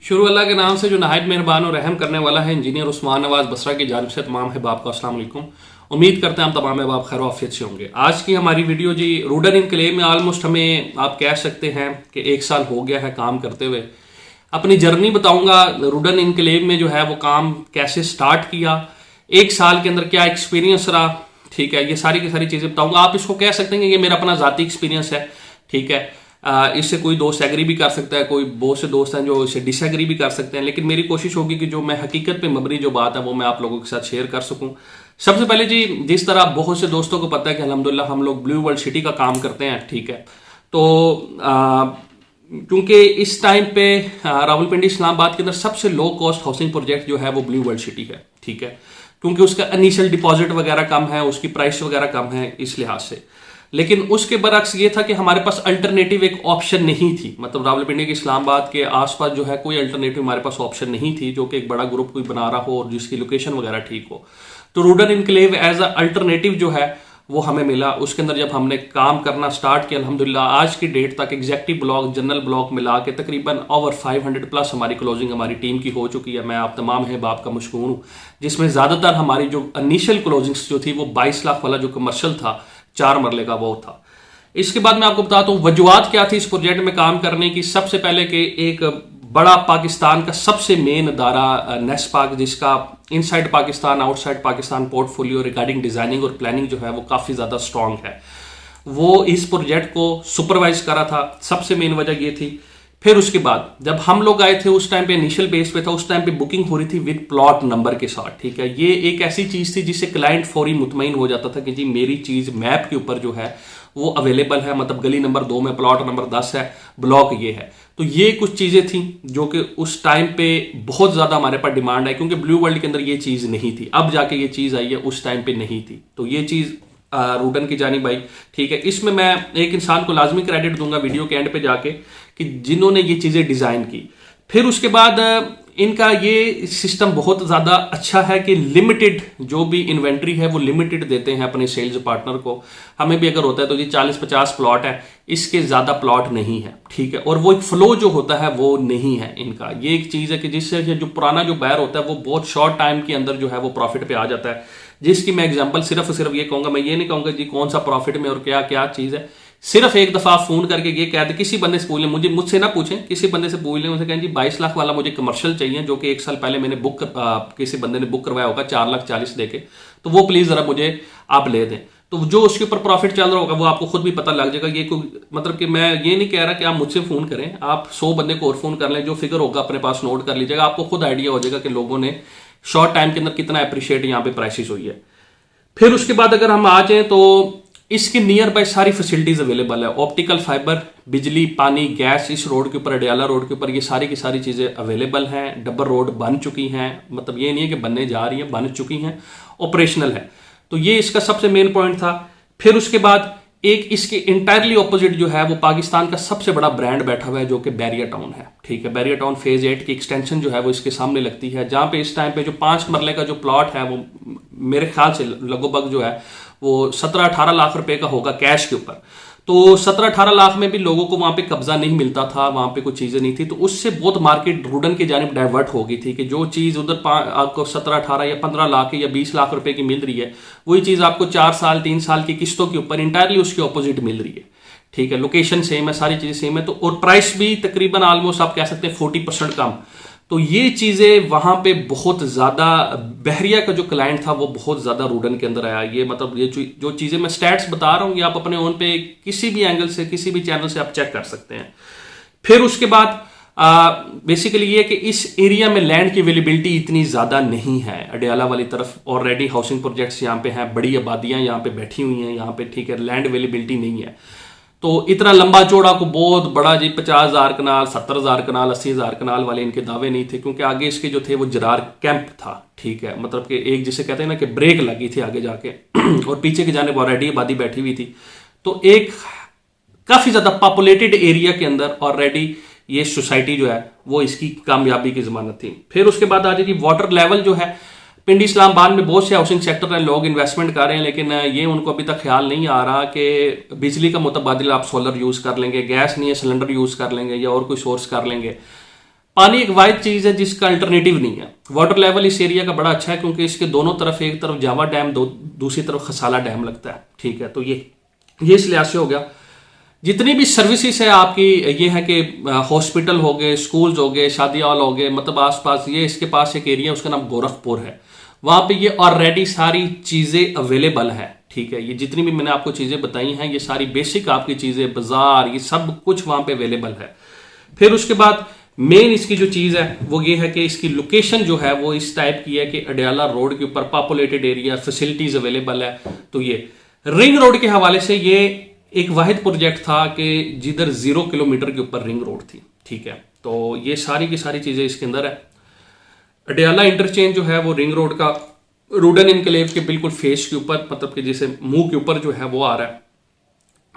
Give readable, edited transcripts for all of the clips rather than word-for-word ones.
शुरू अल्लाह के नाम से जो नहायत मेहरबान और रहम करने वाला है। इंजीनियर उस्मान नवाज बसरा की जानिब से तमाम अहबाब को अस्सलाम वालेकुम। उम्मीद करते हैं हम तमाम अहबाब खैर आफियत से होंगे। आज की हमारी वीडियो जी रूडन इनकलेव में ऑलमोस्ट हमें आप कह सकते हैं कि 1 साल हो गया है काम करते हुए। अपनी जर्नी बताऊंगा रूडन इनकलेव में जो है वो काम कैसे स्टार्ट किया, 1 साल के अंदर क्या एक्सपीरियंस रहा, ठीक है, ये सारी की सारी चीज़ें बताऊंगा। आप इसको कह सकते हैं कि ये मेरा अपना ज़ाती एक्सपीरियंस है, ठीक है। इससे कोई दोस्त एग्री भी कर सकता है, कोई बहुत से दोस्त हैं जो इसे डिसएग्री भी कर सकते हैं, लेकिन मेरी कोशिश होगी कि जो मैं हकीकत पे मबनी जो बात है वो मैं आप लोगों के साथ शेयर कर सकूं। सबसे पहले जी, जिस तरह बहुत से दोस्तों को पता है कि अल्हम्दुलिल्लाह हम लोग ब्लू वर्ल्ड सिटी का काम करते हैं, ठीक है। तो क्योंकि इस टाइम पे रावलपिंडी इस्लामाबाद के अंदर सबसे लो कॉस्ट हाउसिंग प्रोजेक्ट जो है वो ब्लू वर्ल्ड सिटी है, ठीक है, क्योंकि उसका इनिशियल डिपॉजिट वगैरह कम है, उसकी प्राइस वगैरह कम है इस लिहाज से। लेकिन उसके बरक्स ये था कि हमारे पास अल्टरनेटिव एक ऑप्शन नहीं थी, मतलब रावलपिंडी के इस्लामाबाद के आसपास जो है कोई अल्टरनेटिव हमारे पास ऑप्शन नहीं थी जो कि एक बड़ा ग्रुप कोई बना रहा हो और जिसकी लोकेशन वगैरह ठीक हो। तो Rudn enclave as a alternative जो है वो हमें मिला। उसके अंदर जब हमने काम करना स्टार्ट किया, अल्हम्दुलिल्लाह आज की डेट तक एग्जेक्टिव ब्लॉक, जनरल ब्लॉक मिला के तकरीबन ओवर 500 प्लस हमारी क्लोजिंग हमारी टीम की हो चुकी है। मैं आप तमाम है बाप का मशकूर हूँ, जिसमें ज़्यादातर हमारी जो इनिशियल क्लोजिंग्स जो थी वो 22 लाख वाला जो कमर्शियल था 4 मरले का वो था। इसके बाद मैं आपको बताता हूँ वजूहात क्या थी इस प्रोजेक्ट में काम करने की। सबसे पहले कि एक बड़ा पाकिस्तान का सबसे मेन अदारा नेस्पाक, जिसका inside Pakistan outside Pakistan portfolio regarding designing और प्लानिंग जो है वो काफ़ी ज़्यादा स्ट्रांग है, वो इस प्रोजेक्ट को सुपरवाइज करा था। सबसे मेन वजह ये थी। फिर उसके बाद जब हम लोग आए थे उस टाइम पे इनिशियल बेस पे था, उस टाइम पे बुकिंग हो रही थी विद प्लॉट नंबर के साथ, ठीक है। ये एक ऐसी चीज़ थी जिससे क्लाइंट फौरी मुतमईन हो जाता था कि जी मेरी चीज़ मैप के ऊपर जो है वो अवेलेबल है, मतलब गली नंबर 2 में प्लॉट नंबर 10 है, ब्लॉक ये है। तो ये कुछ चीज़ें थी जो कि उस टाइम पे बहुत ज़्यादा हमारे पास डिमांड है, क्योंकि ब्लू वर्ल्ड के अंदर ये चीज़ नहीं थी। अब जाके ये चीज़ आई है, उस टाइम पे नहीं थी। तो ये चीज़ रूडन की जानी भाई, ठीक है। इसमें मैं एक इंसान को लाजमी क्रेडिट दूंगा वीडियो के एंड पे जाके कि जिन्होंने ये चीज़ें डिज़ाइन की। फिर उसके बाद इनका ये सिस्टम बहुत ज़्यादा अच्छा है कि लिमिटेड जो भी इन्वेंट्री है वो लिमिटेड देते हैं अपने सेल्स पार्टनर को। हमें भी अगर होता है तो जी 40-50 प्लॉट है, इसके ज़्यादा प्लॉट नहीं है, ठीक है। और वो एक फ्लो जो होता है वो नहीं है इनका। ये एक चीज़ है कि जिससे जो पुराना जो बायर होता है वो बहुत शॉर्ट टाइम के अंदर जो है वो प्रॉफिट पे आ जाता है, जिसकी मैं एग्जांपल सिर्फ ये कहूँगा। मैं ये नहीं कहूँगा जी कौन सा प्रॉफिट में और क्या क्या चीज़ है। सिर्फ एक दफा फोन करके ये कह दे, किसी बंदे से पूछ लें, मुझसे ना पूछें, किसी बंदे से पूछ लें, उनसे कहें जी 22 लाख वाला मुझे कमर्शियल चाहिए, जो कि 1 साल पहले मैंने किसी बंदे ने बुक करवाया होगा 4,40,000 देके, तो वो प्लीज जरा मुझे आप ले दें। तो जो उसके ऊपर प्रॉफिट चल रहा होगा वो आपको खुद भी पता लग जाएगा। ये कोई मतलब कि मैं ये नहीं कह रहा कि आप मुझसे फोन करें, आप 100 बंदे को और फोन कर लें, जो फिगर होगा अपने पास नोट कर लीजिएगा, आपको खुद आइडिया हो जाएगा कि लोगों ने शॉर्ट टाइम के अंदर कितना अप्रिशिएट यहाँ पे प्राइसेस हुई है। फिर उसके बाद अगर हम आ जाएं तो इसके नियर बाय सारी फैसिलिटीज अवेलेबल है, ऑप्टिकल फाइबर, बिजली, पानी, गैस। इस रोड के ऊपर, अडियाला रोड के ऊपर ये सारी की सारी चीजें अवेलेबल हैं। डबल रोड बन चुकी हैं, मतलब ये नहीं है कि बनने जा रही है, बन चुकी हैं, ऑपरेशनल है। तो ये इसका सबसे मेन पॉइंट था। फिर उसके बाद एक इसके इंटायरली ऑपोजिट जो है वो पाकिस्तान का सबसे बड़ा ब्रांड बैठा हुआ है, जो कि बैरियर टाउन है, ठीक है। बैरियर टाउन फेज 8 की एक्सटेंशन जो है वो इसके सामने लगती है, जहां पे इस टाइम पे जो 5 मरले का जो प्लॉट है वो मेरे ख्याल से लगभग जो है वो 17-18 लाख रुपए का होगा कैश के ऊपर। तो 17-18 लाख में भी लोगों को वहां पे कब्जा नहीं मिलता था, वहां पे कुछ चीजें नहीं थी, तो उससे बहुत मार्केट रूडन की जानिब डाइवर्ट हो गई थी कि जो चीज उधर आपको 17-18 या 15 लाख या 20 लाख रुपए की मिल रही है, वही चीज आपको 4 साल 3 साल की किस्तों के ऊपर इंटायरली उसके ऑपोजिट मिल रही है, ठीक है। लोकेशन सेम है, सारी चीजें सेम है, तो और प्राइस भी तकरीबन ऑलमोस्ट आप कह सकते हैं 40% कम। तो ये चीज़ें वहाँ पे बहुत ज़्यादा, बहरिया का जो क्लाइंट था वो बहुत ज़्यादा रूडन के अंदर आया। ये मतलब ये जो चीज़ें मैं स्टैट्स बता रहा हूँ ये आप अपने ओन पे किसी भी एंगल से, किसी भी चैनल से आप चेक कर सकते हैं। फिर उसके बाद बेसिकली ये कि इस एरिया में लैंड की अवेलेबिलिटी इतनी ज़्यादा नहीं है। अडियाला वाली तरफ ऑलरेडी हाउसिंग प्रोजेक्ट्स यहाँ पे हैं, बड़ी आबादियाँ यहाँ पे बैठी हुई हैं यहाँ पे, ठीक है। लैंड अवेलेबिलिटी नहीं है, तो इतना लंबा चौड़ा को बहुत बड़ा जी 50,000 कनाल, 70,000 कनाल, 80,000 कनाल वाले इनके दावे नहीं थे, क्योंकि आगे इसके जो थे वो जरार कैंप था, ठीक है। मतलब कि एक जिसे कहते हैं ना कि ब्रेक लगी थी आगे जाके और पीछे की जानिब ऑलरेडी आबादी बैठी हुई थी। तो एक काफ़ी ज़्यादा पॉपुलेटेड एरिया के अंदर ऑलरेडी ये सोसाइटी जो है वो इसकी कामयाबी की जमानत थी। फिर उसके बाद आ जाएगी वाटर लेवल जो है। पिंडी इस्लामाबाद में बहुत से हाउसिंग सेक्टर हैं, लोग इन्वेस्टमेंट कर रहे हैं, लेकिन ये उनको अभी तक ख्याल नहीं आ रहा कि बिजली का मुतबादिल आप सोलर यूज़ कर लेंगे, गैस नहीं है सिलेंडर यूज़ कर लेंगे या और कोई सोर्स कर लेंगे। पानी एक वाहिद चीज़ है जिसका अल्टरनेटिव नहीं है। वाटर लेवल इस एरिया का बड़ा अच्छा है क्योंकि इसके दोनों तरफ, एक तरफ जावा डैम, दूसरी तरफ खसाला डैम लगता है, ठीक है। तो ये इस लिहाज से हो गया। जितनी भी सर्विसेज है आपकी, ये है कि हॉस्पिटल हो गए, स्कूल्स हो गए, शादी हॉल हो गए, मतलब आसपास, ये इसके पास एक एरिया उसका नाम गोरखपुर है, वहां पे ये ऑलरेडी सारी चीज़ें अवेलेबल है, ठीक है। ये जितनी भी मैंने आपको चीज़ें बताई हैं, ये सारी बेसिक आपकी चीज़ें, बाजार, ये सब कुछ वहां पे अवेलेबल है। फिर उसके बाद मेन इसकी जो चीज़ है वो ये है कि इसकी लोकेशन जो है वो इस टाइप की है कि अडयाला रोड के ऊपर पॉपुलेटेड एरिया, फैसिलिटीज अवेलेबल है। तो ये रिंग रोड के हवाले से ये एक वाहिद प्रोजेक्ट था कि जिधर 0 किलोमीटर के ऊपर रिंग रोड थी, ठीक है। तो ये सारी की सारी चीज़ें इसके अंदर है। अडयाला इंटरचेंज जो है वो रिंग रोड का रूडन इनक्लेव के बिल्कुल फेस के ऊपर, मतलब कि जैसे मुंह के ऊपर जो है वो आ रहा है।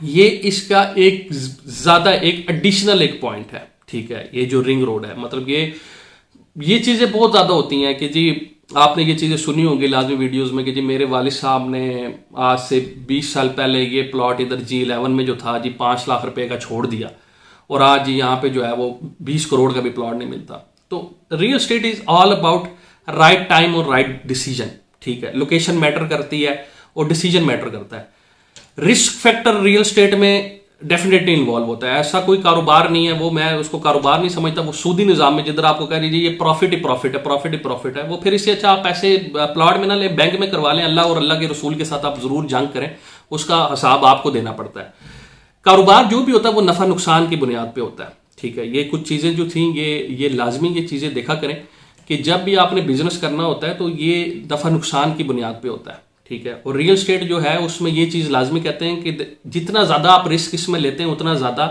ये इसका एक ज्यादा एक एडिशनल एक पॉइंट है, ठीक है। ये जो रिंग रोड है, मतलब ये चीजें बहुत ज्यादा होती हैं कि जी आपने ये चीजें सुनी होंगी लाजमी वीडियोस में कि जी मेरे वालिद साहब ने आज से 20 साल पहले ये प्लॉट इधर G11 में जो था जी 5 लाख रुपए का छोड़ दिया, और आज जी यहाँ पे जो है वो 20 करोड़ का भी प्लॉट नहीं मिलता। तो real estate is all about right time और राइट डिसीजन, ठीक है। लोकेशन मैटर करती है और डिसीजन मैटर करता है। रिस्क फैक्टर रियल एस्टेट में डेफिनेटली इन्वॉल्व होता है। ऐसा कोई कारोबार नहीं है, वो मैं उसको कारोबार नहीं समझता, वो सूदी निजाम में जिधर आपको कह दीजिए ये प्रॉफिट ही प्रॉफिट है, प्रॉफिट ही प्रॉफिट है, वो फिर इससे अच्छा आप पैसे प्लॉट में ना ले, बैंक में करवा लें। अल्लाह और अल्लाह के रसूल के साथ आप जरूर जंग करें, उसका हिसाब आपको देना पड़ता है। कारोबार जो भी होता है वो नफा नुकसान की बुनियाद पे होता है, ठीक है। ये कुछ चीजें जो थी ये लाजमी ये चीजें देखा करें कि जब भी आपने बिजनेस करना होता है तो ये नफा नुकसान की बुनियाद पे होता है, ठीक है। और रियल एस्टेट जो है उसमें ये चीज लाजमी कहते हैं कि जितना ज्यादा आप रिस्क इसमें लेते हैं उतना ज्यादा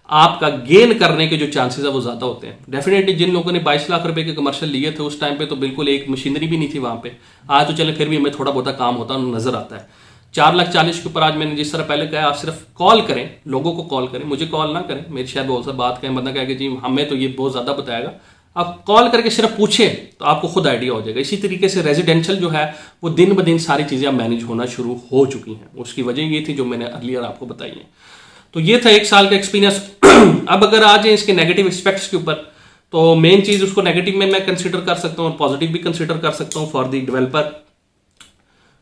आपका गेन करने के जो चांसेस है वो ज्यादा होते हैं। डेफिनेटली जिन लोगों ने 22 लाख रुपए के कमर्शियल लिए थे उस टाइम पे तो बिल्कुल एक मशीनरी भी नहीं थी वहां पे। आज तो चले फिर भी हमें थोड़ा बहुत काम होता है, नजर आता है। 4,40,000 के ऊपर आज मैंने जिस तरह पहले कहा, आप सिर्फ कॉल करें, लोगों को कॉल करें, मुझे कॉल ना करें। मेरी शायद बहुत सा बात कहें, बंदा कहे कि जी हमें तो ये बहुत ज्यादा बताएगा, आप कॉल करके सिर्फ पूछे तो आपको खुद आइडिया हो जाएगा। इसी तरीके से रेजिडेंशियल जो है वो दिन ब दिन सारी चीजें अब मैनेज होना शुरू हो चुकी हैं। उसकी वजह ये थी जो मैंने अर्लियर आपको बताई है। तो ये था 1 साल का एक्सपीरियंस। अब अगर आ जाए इसके नेगेटिव एस्पेक्ट्स के ऊपर, तो मेन चीज उसको नेगेटिव में मैं कंसिडर कर सकता हूँ और पॉजिटिव भी कंसिडर कर सकता हूँ फॉर द डेवलपर,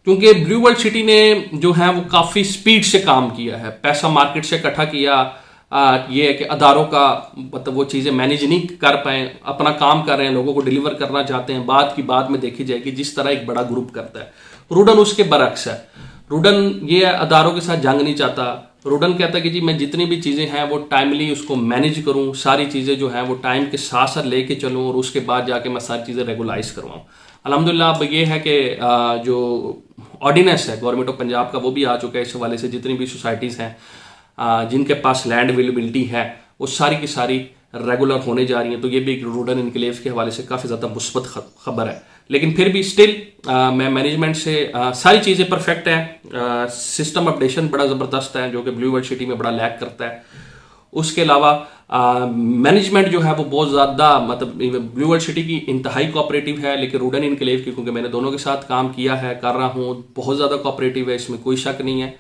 क्योंकि ब्लू वर्ल्ड सिटी ने जो है वो काफी स्पीड से काम किया है, पैसा मार्केट से इकट्ठा किया। ये है कि अदारों का मतलब वो चीज़ें मैनेज नहीं कर पाए, अपना काम कर रहे हैं, लोगों को डिलीवर करना चाहते हैं, बात की बात में देखी जाएगी जिस तरह एक बड़ा ग्रुप करता है। रूडन उसके बरक्स है। रूडन ये अदारों के साथ जंग नहीं चाहता। रूडन कहता है कि जी मैं जितनी भी चीज़ें हैं वो टाइमली उसको मैनेज करूँ, सारी चीज़ें जो हैं वो टाइम के साथ साथ लेके चलूँ और उसके बाद जाके मैं सारी चीज़ें रेगुलाइज करवाऊँ। अल्हम्दुलिल्लाह अब ये है कि जो ऑर्डिनेंस है गवर्नमेंट ऑफ पंजाब का वो भी आ चुका है। इस हवाले से जितनी भी सोसाइटीज़ हैं जिनके पास लैंड अवेलेबिलिटी है वो सारी की सारी रेगुलर होने जा रही हैं। तो ये भी एक रूडन इनक्लेव के हवाले से काफ़ी ज़्यादा मुस्बत खबर है। लेकिन फिर भी स्टिल मैं मैनेजमेंट से सारी चीज़ें परफेक्ट हैं। सिस्टम अपडेशन बड़ा ज़बरदस्त है जो कि ब्लू वर्ल्ड सिटी में बड़ा लैक करता है। उसके अलावा मैनेजमेंट जो है वो बहुत ज़्यादा, मतलब ब्लू वर्ल्ड सिटी की इंतहाई कोऑपरेटिव है, लेकिन रूडन इनक्लेव की क्योंकि मैंने दोनों के साथ काम किया है, कर रहा हूँ, बहुत ज़्यादा कोऑपरेटिव है, इसमें कोई शक नहीं है।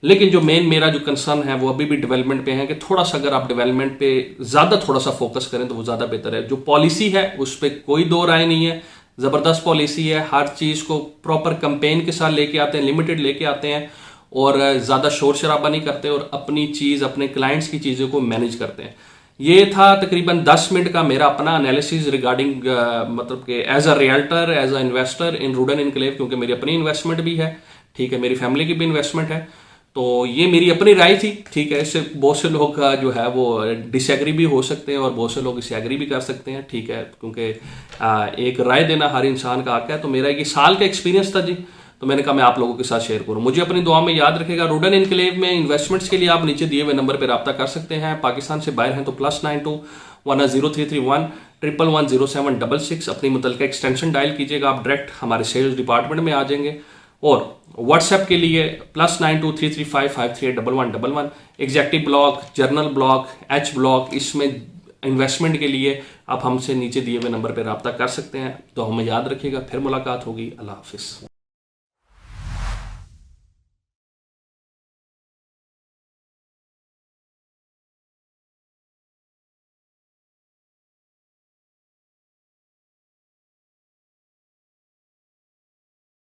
लेकिन जो मेरा जो कंसर्न है वो अभी भी डेवलपमेंट पे है कि थोड़ा सा अगर आप डेवलपमेंट पे ज़्यादा थोड़ा सा फोकस करें तो वो ज़्यादा बेहतर है। जो पॉलिसी है उस पर कोई दो राय नहीं है, ज़बरदस्त पॉलिसी है। हर चीज़ को प्रॉपर कैंपेन के साथ लेके आते हैं, लिमिटेड लेके आते हैं और ज़्यादा शोर शराबा नहीं करते और अपनी चीज़, अपने क्लाइंट्स की चीज़ों को मैनेज करते हैं। ये था तकरीबन 10 मिनट का मेरा अपना एनालिसिस रिगार्डिंग मतलब कि as a realtor, as a investor in रूडन इनक्लेव, क्योंकि मेरी अपनी इन्वेस्टमेंट भी है, ठीक है, मेरी फैमिली की भी इन्वेस्टमेंट है। तो ये मेरी अपनी राय थी, ठीक है। इससे बहुत से लोग का जो है वो डिसएग्री भी हो सकते हैं और बहुत से लोग इससे एग्री भी कर सकते हैं, ठीक है, क्योंकि एक राय देना हर इंसान का हक है। तो मेरा ये साल का एक्सपीरियंस था जी, तो मैंने कहा मैं आप लोगों के साथ शेयर करूं। मुझे अपनी दुआ में याद रखेगा। रूडन इनक्लेव में इन्वेस्टमेंट्स के लिए आप नीचे दिए हुए नंबर पर रब्ता कर सकते हैं। पाकिस्तान से बाहर हैं तो +92 100331 1110766 अपनी मुतलका एक्सटेंशन डायल कीजिएगा, आप डायरेक्ट हमारे सेल्स डिपार्टमेंट में आ जाएंगे। और व्हाट्सएप के लिए +923355381111 executive block, journal block, H block, इसमें इन्वेस्टमेंट के लिए आप हमसे नीचे दिए हुए नंबर पर रब्ता कर सकते हैं। तो हमें याद रखिएगा, फिर मुलाकात होगी। अल्लाह हाफिज़।